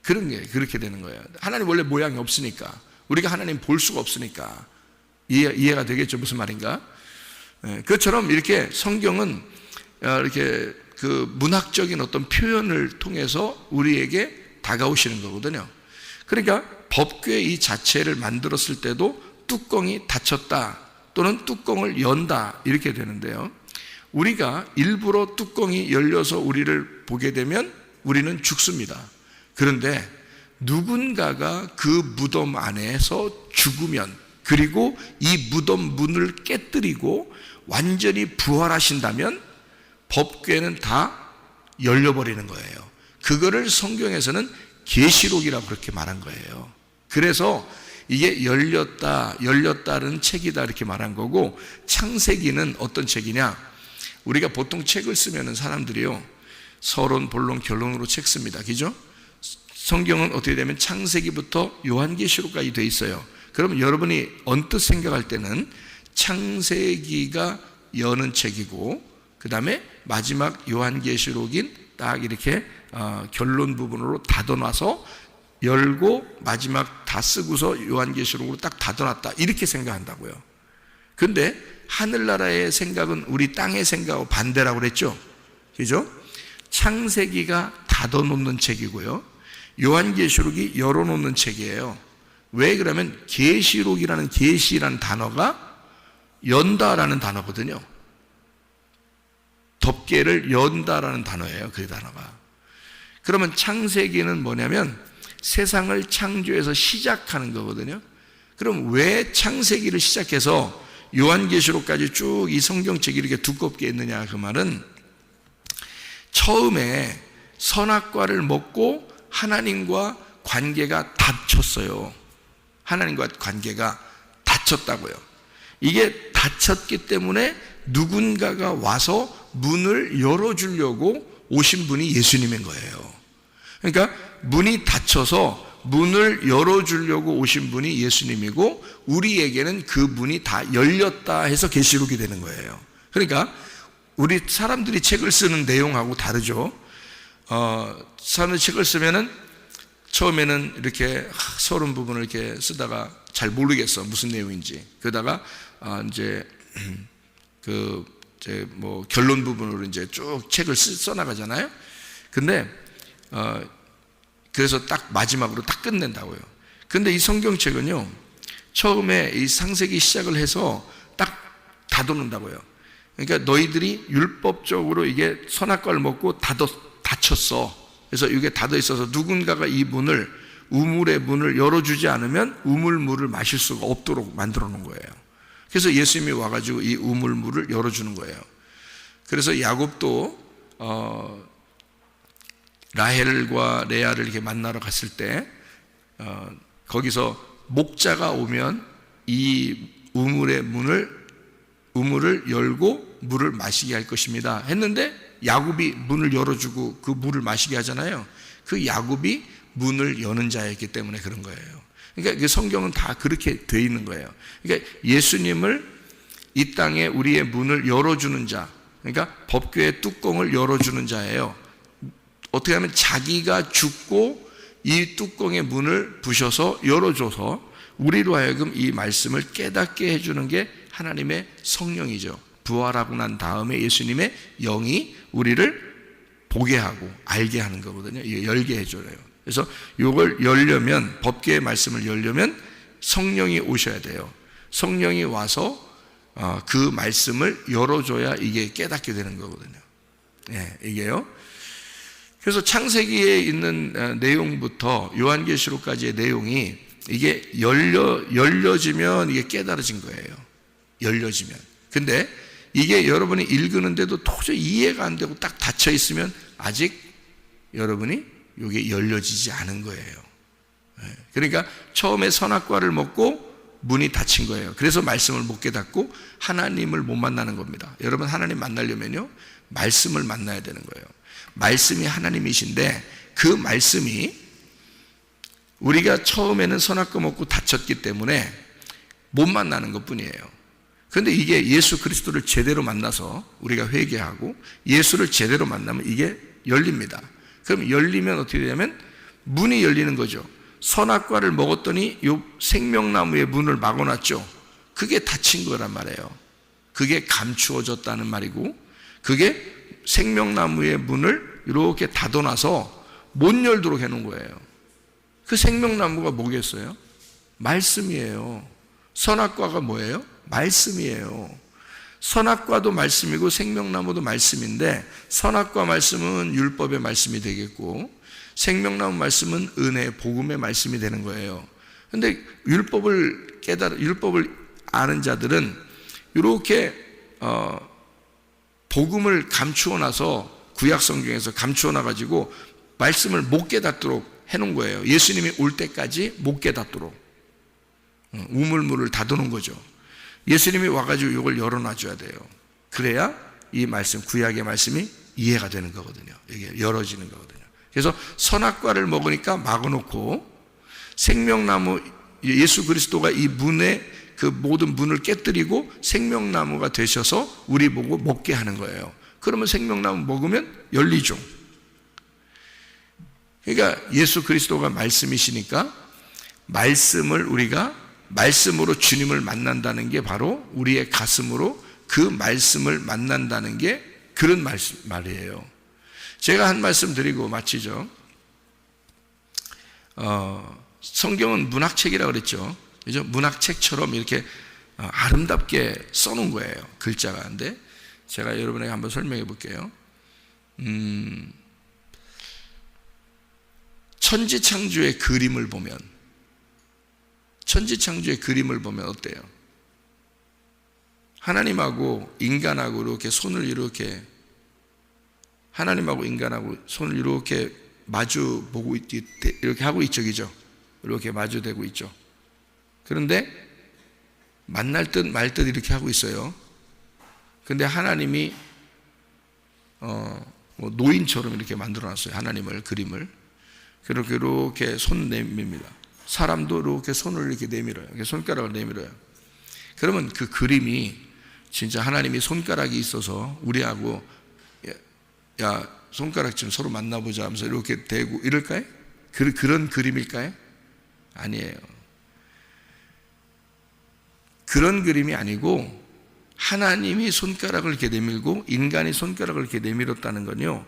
그런 게 그렇게 되는 거예요. 하나님 원래 모양이 없으니까, 우리가 하나님 볼 수가 없으니까 이해가 되겠죠, 무슨 말인가? 그것처럼 이렇게 성경은 이렇게 그 문학적인 어떤 표현을 통해서 우리에게 다가오시는 거거든요. 그러니까 법궤 이 자체를 만들었을 때도 뚜껑이 닫혔다 또는 뚜껑을 연다 이렇게 되는데요. 우리가 일부러 뚜껑이 열려서 우리를 보게 되면 우리는 죽습니다. 그런데 누군가가 그 무덤 안에서 죽으면, 그리고 이 무덤 문을 깨뜨리고 완전히 부활하신다면 법궤는 다 열려버리는 거예요. 그거를 성경에서는 계시록이라고 그렇게 말한 거예요. 그래서 이게 열렸다는 책이다 이렇게 말한 거고, 창세기는 어떤 책이냐? 우리가 보통 책을 쓰면 사람들이요, 서론, 본론, 결론으로 책 씁니다. 그죠? 성경은 어떻게 되면 창세기부터 요한계시록까지 돼 있어요. 그러면 여러분이 언뜻 생각할 때는 창세기가 여는 책이고, 그 다음에 마지막 요한계시록인 딱 이렇게 결론 부분으로 닫아놔서 열고 마지막 다 쓰고서 요한계시록으로 딱 닫아놨다 이렇게 생각한다고요. 근데 하늘나라의 생각은 우리 땅의 생각하고 반대라고 그랬죠. 그죠? 창세기가 닫아놓는 책이고요, 요한계시록이 열어놓는 책이에요. 왜 그러면 계시록이라는 계시라는 단어가 연다라는 단어거든요. 덮개를 연다라는 단어예요. 그 단어가. 그러면 창세기는 뭐냐면 세상을 창조해서 시작하는 거거든요. 그럼 왜 창세기를 시작해서 요한계시록까지 쭉 이 성경책이 이렇게 두껍게 있느냐, 그 말은 처음에 선악과를 먹고 하나님과 관계가 닫혔어요. 하나님과 관계가 닫혔다고요. 이게 닫혔기 때문에 누군가가 와서 문을 열어주려고 오신 분이 예수님인 거예요. 그러니까 문이 닫혀서 문을 열어주려고 오신 분이 예수님이고, 우리에게는 그 문이 다 열렸다 해서 계시록이 되는 거예요. 그러니까 우리 사람들이 책을 쓰는 내용하고 다르죠. 사람들이 책을 쓰면은 처음에는 이렇게 서론 부분을 이렇게 쓰다가 잘 모르겠어 무슨 내용인지, 그러다가 이제 뭐 결론 부분으로 이제 쭉 책을 써나가잖아요. 근데 그래서 딱 마지막으로 딱 끝낸다고요. 근데 이 성경책은요, 처음에 이 창세기 시작을 해서 딱 닫아놓는다고요. 그러니까 너희들이 율법적으로 이게 선악과를 먹고 닫혔어. 그래서 이게 닫아 있어서 누군가가 이 문을, 우물의 문을 열어주지 않으면 우물물을 마실 수가 없도록 만들어 놓은 거예요. 그래서 예수님이 와가지고 이 우물물을 열어주는 거예요. 그래서 야곱도 라헬과 레아를 이렇게 만나러 갔을 때 거기서 목자가 오면 이 우물을 열고 물을 마시게 할 것입니다 했는데, 야곱이 문을 열어주고 그 물을 마시게 하잖아요. 그 야곱이 문을 여는 자였기 때문에 그런 거예요. 그러니까 그 성경은 다 그렇게 돼 있는 거예요. 그러니까 예수님을 이 땅에 우리의 문을 열어주는 자, 그러니까 법궤의 뚜껑을 열어주는 자예요. 어떻게 하면 자기가 죽고 이 뚜껑의 문을 부셔서 열어줘서 우리로 하여금 이 말씀을 깨닫게 해주는 게 하나님의 성령이죠. 부활하고 난 다음에 예수님의 영이 우리를 보게 하고 알게 하는 거거든요. 열게 해줘요. 그래서 이걸 열려면, 법궤의 말씀을 열려면 성령이 오셔야 돼요. 성령이 와서 그 말씀을 열어줘야 이게 깨닫게 되는 거거든요. 예, 이게요. 그래서 창세기에 있는 내용부터 요한계시록까지의 내용이 이게 열려지면 이게 깨달아진 거예요. 열려지면. 근데 이게 여러분이 읽는데도 도저히 이해가 안 되고 딱 닫혀 있으면 아직 여러분이 이게 열려지지 않은 거예요. 그러니까 처음에 선악과를 먹고 문이 닫힌 거예요. 그래서 말씀을 못 깨닫고 하나님을 못 만나는 겁니다. 여러분, 하나님 만나려면요, 말씀을 만나야 되는 거예요. 말씀이 하나님이신데 그 말씀이 우리가 처음에는 선악과 먹고 닫혔기 때문에 못 만나는 것뿐이에요. 그런데 이게 예수 그리스도를 제대로 만나서 우리가 회개하고 예수를 제대로 만나면 이게 열립니다. 그럼 열리면 어떻게 되냐면 문이 열리는 거죠. 선악과를 먹었더니 요 생명나무의 문을 막아놨죠. 그게 닫힌 거란 말이에요. 그게 감추어졌다는 말이고, 그게 생명나무의 문을 이렇게 닫아놔서 못 열도록 해놓은 거예요. 그 생명나무가 뭐겠어요? 말씀이에요. 선악과가 뭐예요? 말씀이에요. 선악과도 말씀이고 생명나무도 말씀인데, 선악과 말씀은 율법의 말씀이 되겠고 생명나무 말씀은 은혜, 복음의 말씀이 되는 거예요. 그런데 율법을 아는 자들은 이렇게 복음을 감추어놔서, 구약성경에서 감추어놔가지고 말씀을 못 깨닫도록 해놓은 거예요. 예수님이 올 때까지 못 깨닫도록 우물물을 닫아놓은 거죠. 예수님이 와가지고 이걸 열어놔줘야 돼요. 그래야 이 말씀, 구약의 말씀이 이해가 되는 거거든요. 이게 열어지는 거거든요. 그래서 선악과를 먹으니까 막아놓고, 생명나무 예수 그리스도가 이 문에 그 모든 문을 깨뜨리고 생명나무가 되셔서 우리 보고 먹게 하는 거예요. 그러면 생명나무 먹으면 열리죠. 그러니까 예수 그리스도가 말씀이시니까 말씀을 우리가 말씀으로 주님을 만난다는 게 바로 우리의 가슴으로 그 말씀을 만난다는 게 그런 말이에요. 제가 한 말씀 드리고 마치죠. 성경은 문학책이라고 그랬죠. 그죠? 문학책처럼 이렇게 아름답게 써놓은 거예요. 글자가. 근데 제가 여러분에게 한번 설명해 볼게요. 천지창조의 그림을 보면, 천지창조의 그림을 보면 어때요? 하나님하고 인간하고 이렇게 손을 이렇게, 하나님하고 인간하고 손을 이렇게 마주 보고 이렇게 하고 있죠, 그죠? 이렇게 마주대고 있죠. 그런데 만날 듯 말 듯 이렇게 하고 있어요. 근데 하나님이 노인처럼 이렇게 만들어놨어요. 하나님을, 그림을. 이렇게 손 내밉니다. 사람도 이렇게 손을 이렇게 내밀어요. 이렇게 손가락을 내밀어요. 그러면 그 그림이 진짜 하나님이 손가락이 있어서 우리하고 야 손가락 좀 서로 만나보자 하면서 이렇게 대고 이럴까요? 그런 그림일까요? 아니에요. 그런 그림이 아니고, 하나님이 손가락을 이렇게 내밀고 인간이 손가락을 이렇게 내밀었다는 건요,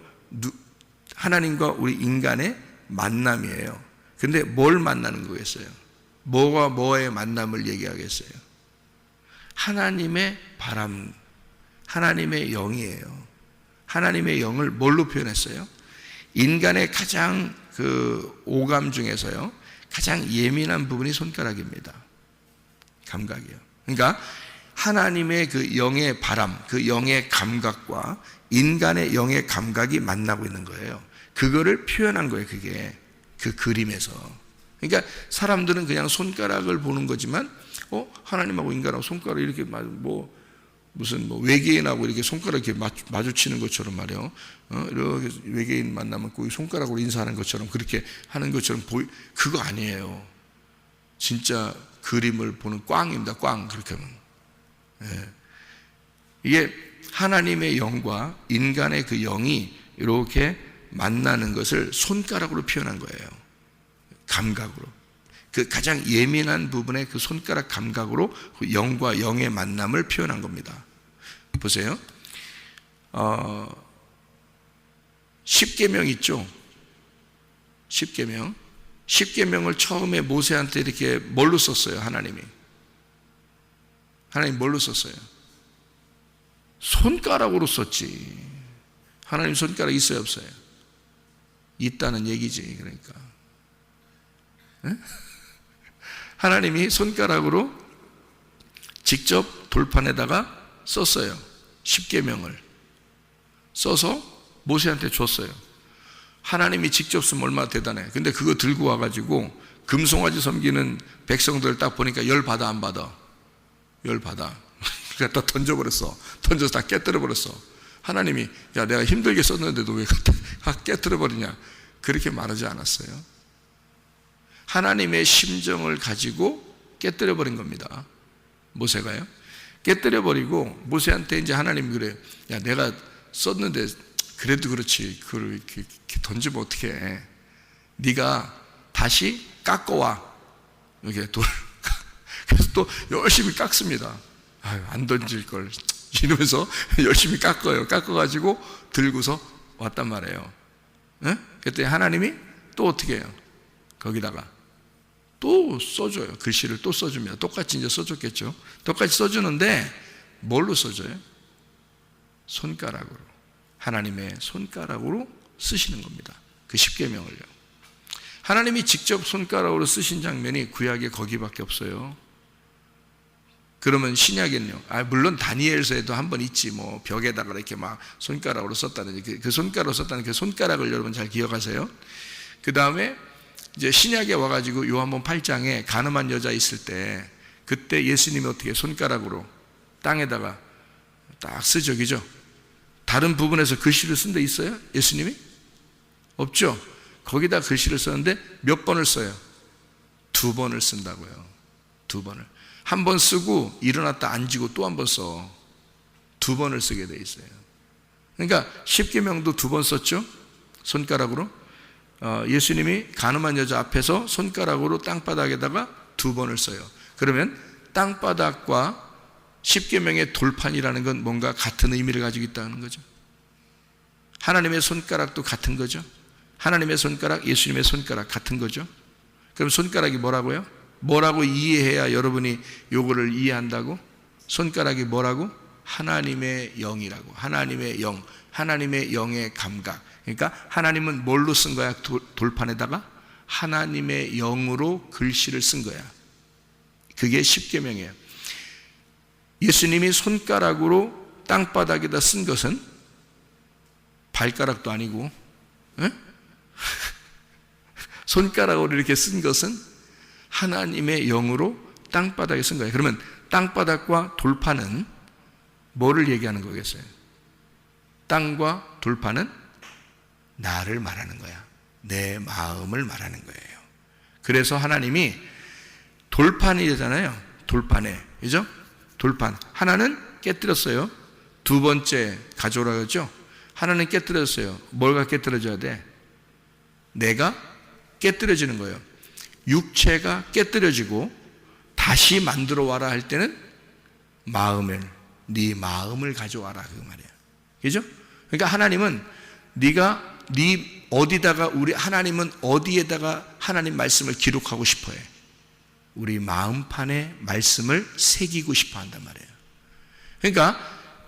하나님과 우리 인간의 만남이에요. 근데 뭘 만나는 거겠어요? 뭐와 뭐의 만남을 얘기하겠어요? 하나님의 바람, 하나님의 영이에요. 하나님의 영을 뭘로 표현했어요? 인간의 가장 그 오감 중에서요, 가장 예민한 부분이 손가락입니다. 감각이요. 그러니까 하나님의 그 영의 바람, 그 영의 감각과 인간의 영의 감각이 만나고 있는 거예요. 그거를 표현한 거예요. 그게 그 그림에서. 그러니까 사람들은 그냥 손가락을 보는 거지만 하나님하고 인간하고 손가락 이렇게 무슨 외계인하고 이렇게 손가락 이렇게 마주치는 것처럼 말이에요. 이렇게 외계인 만나면 꼭 손가락으로 인사하는 것처럼 그렇게 하는 것처럼 그거 아니에요. 진짜 그림을 보는 꽝입니다. 꽝 그렇게 하면. 예. 이게 하나님의 영과 인간의 그 영이 이렇게 만나는 것을 손가락으로 표현한 거예요. 감각으로. 그 가장 예민한 부분의 그 손가락 감각으로 그 영과 영의 만남을 표현한 겁니다. 보세요. 10계명 있죠? 10계명. 10계명을 처음에 모세한테 이렇게 뭘로 썼어요? 하나님 뭘로 썼어요? 손가락으로 썼지. 하나님 손가락 있어요, 없어요? 있다는 얘기지. 그러니까 하나님이 손가락으로 직접 돌판에다가 썼어요. 10계명을 써서 모세한테 줬어요. 하나님이 직접 쓰면 얼마나 대단해. 근데 그거 들고 와가지고 금송아지 섬기는 백성들 딱 보니까 열 받아 안 받아? 열 받아. 그러니까 다 던져버렸어. 던져서 다 깨뜨려버렸어. 하나님이 야 내가 힘들게 썼는데도 왜 깨뜨려버리냐, 그렇게 말하지 않았어요. 하나님의 심정을 가지고 깨뜨려버린 겁니다. 모세가요. 깨뜨려버리고 모세한테 이제 하나님이 그래요. 야 내가 썼는데 그래도 그렇지 그걸 이렇게 던지면 어떡해. 네가 다시 깎아와. 이렇게 그래서 또 열심히 깎습니다. 아유, 안 던질 걸 이러면서 열심히 깎아가지고 들고서 왔단 말이에요. 그랬더니 하나님이 또 어떻게 해요? 거기다가 또 써줘요. 글씨를 또 써줍니다. 똑같이 이제 써줬겠죠. 똑같이 써주는데 뭘로 써줘요? 손가락으로. 하나님의 손가락으로 쓰시는 겁니다. 그 10계명을요. 하나님이 직접 손가락으로 쓰신 장면이 구약에 거기밖에 없어요. 그러면 신약에는요? 물론 다니엘서에도 한 번 있지. 뭐 벽에다가 이렇게 막 손가락으로 썼다는 그 손가락으로 썼다는 그 손가락을 여러분 잘 기억하세요. 그 다음에 이제 신약에 와가지고 요한복음 8장에 간음한 여자 있을 때 그때 예수님이 어떻게 손가락으로 땅에다가 딱 쓰죠, 그죠? 다른 부분에서 글씨를 쓴 데 있어요? 예수님이? 없죠? 거기다 글씨를 썼는데 몇 번을 써요? 2번을 쓴다고요. 2번을. 한 번 쓰고 일어났다 앉고 또 한 번 써. 2번을 쓰게 돼 있어요. 그러니까 10계명도 2번 썼죠? 손가락으로. 예수님이 간음한 여자 앞에서 손가락으로 땅바닥에다가 2번을 써요. 그러면 땅바닥과 10계명의 돌판이라는 건 뭔가 같은 의미를 가지고 있다는 거죠. 하나님의 손가락도 같은 거죠. 하나님의 손가락, 예수님의 손가락 같은 거죠. 그럼 손가락이 뭐라고요? 뭐라고 이해해야 여러분이 요거를 이해한다고? 손가락이 뭐라고? 하나님의 영이라고. 하나님의 영, 하나님의 영의 감각. 그러니까 하나님은 뭘로 쓴 거야? 돌판에다가 하나님의 영으로 글씨를 쓴 거야. 그게 10계명이에요. 예수님이 손가락으로 땅바닥에다 쓴 것은 발가락도 아니고 손가락으로 이렇게 쓴 것은 하나님의 영으로 땅바닥에 쓴 거예요. 그러면 땅바닥과 돌판은 뭐를 얘기하는 거겠어요? 땅과 돌판은 나를 말하는 거야. 내 마음을 말하는 거예요. 그래서 하나님이 돌판이잖아요. 돌판에, 그죠? 돌판. 하나는 깨뜨렸어요. 2번째 가져오라고 했죠? 하나는 깨뜨렸어요. 뭐가 깨뜨려져야 돼? 내가 깨뜨려지는 거예요. 육체가 깨뜨려지고 다시 만들어 와라 할 때는 네 마음을 가져와라 그 말이에요. 그죠? 그러니까 하나님은 하나님은 어디에다가 하나님 말씀을 기록하고 싶어 해? 우리 마음판에 말씀을 새기고 싶어 한단 말이에요. 그러니까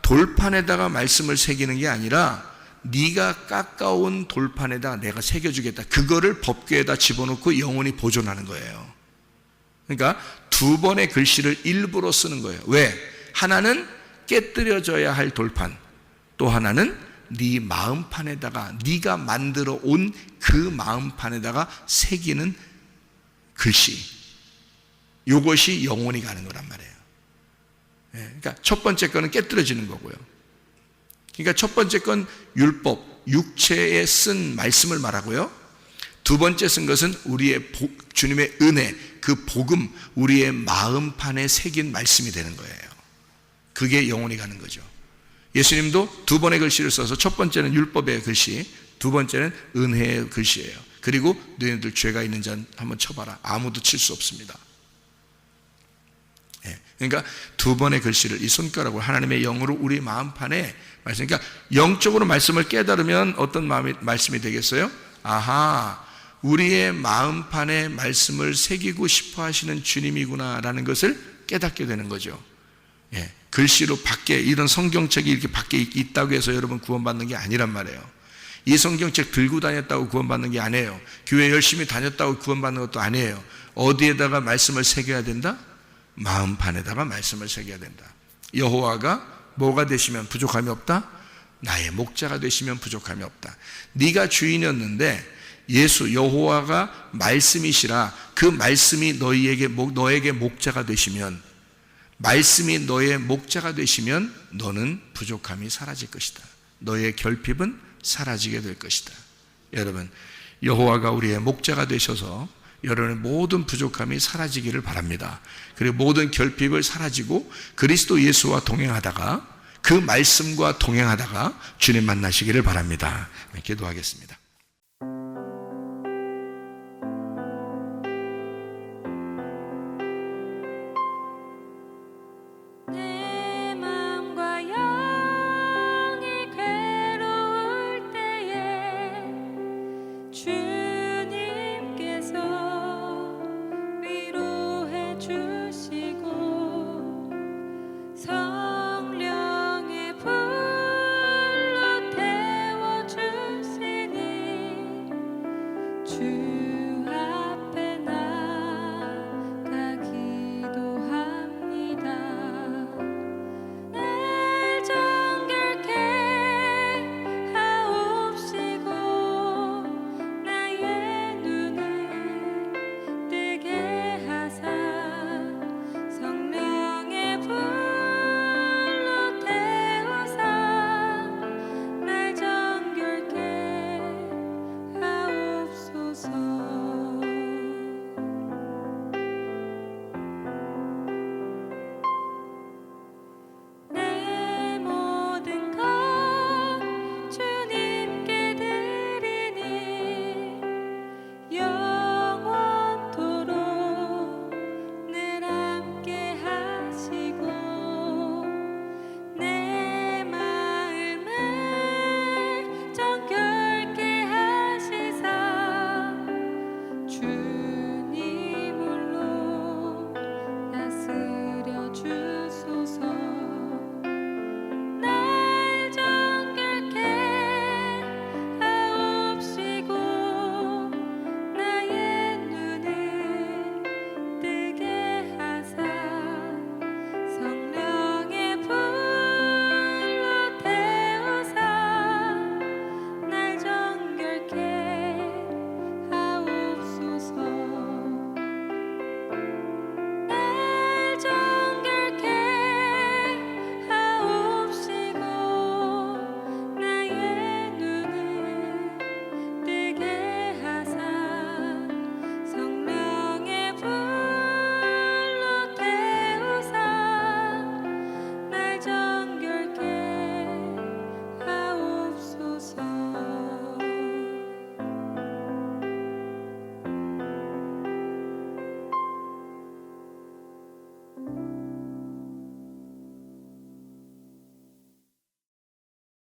돌판에다가 말씀을 새기는 게 아니라 네가 깎아온 돌판에다 내가 새겨주겠다. 그거를 법궤에다 집어넣고 영원히 보존하는 거예요. 그러니까 2번의 글씨를 일부러 쓰는 거예요. 왜? 하나는 깨뜨려져야 할 돌판, 또 하나는 네 마음판에다가 네가 만들어 온 그 마음판에다가 새기는 글씨, 이것이 영혼이 가는 거란 말이에요. 그러니까 첫 번째 거는 깨뜨려지는 거고요. 그러니까 첫 번째 건 율법, 육체에 쓴 말씀을 말하고요. 두 번째 쓴 것은 우리의 주님의 은혜, 그 복음, 우리의 마음판에 새긴 말씀이 되는 거예요. 그게 영혼이 가는 거죠. 예수님도 두 번의 글씨를 써서 첫 번째는 율법의 글씨, 두 번째는 은혜의 글씨예요. 그리고 너희들 죄가 있는 자는 한번 쳐봐라. 아무도 칠 수 없습니다. 그러니까 두 번의 글씨를 이 손가락으로 하나님의 영으로 우리 마음판에 말씀, 그러니까 영적으로 말씀을 깨달으면 어떤 말씀이 되겠어요? 아하, 우리의 마음판에 말씀을 새기고 싶어 하시는 주님이구나라는 것을 깨닫게 되는 거죠. 글씨로 밖에 이런 성경책이 이렇게 밖에 있다고 해서 여러분 구원받는 게 아니란 말이에요. 이 성경책 들고 다녔다고 구원받는 게 아니에요. 교회 열심히 다녔다고 구원받는 것도 아니에요. 어디에다가 말씀을 새겨야 된다? 마음판에다가 말씀을 새겨야 된다. 여호와가 뭐가 되시면 부족함이 없다? 나의 목자가 되시면 부족함이 없다. 네가 주인이었는데 예수 여호와가 말씀이시라. 그 말씀이 너에게 목자가 되시면, 말씀이 너의 목자가 되시면 너는 부족함이 사라질 것이다. 너의 결핍은 사라지게 될 것이다. 여러분, 여호와가 우리의 목자가 되셔서 여러분의 모든 부족함이 사라지기를 바랍니다. 그리고 모든 결핍을 사라지고 그리스도 예수와 동행하다가, 그 말씀과 동행하다가 주님 만나시기를 바랍니다. 기도하겠습니다.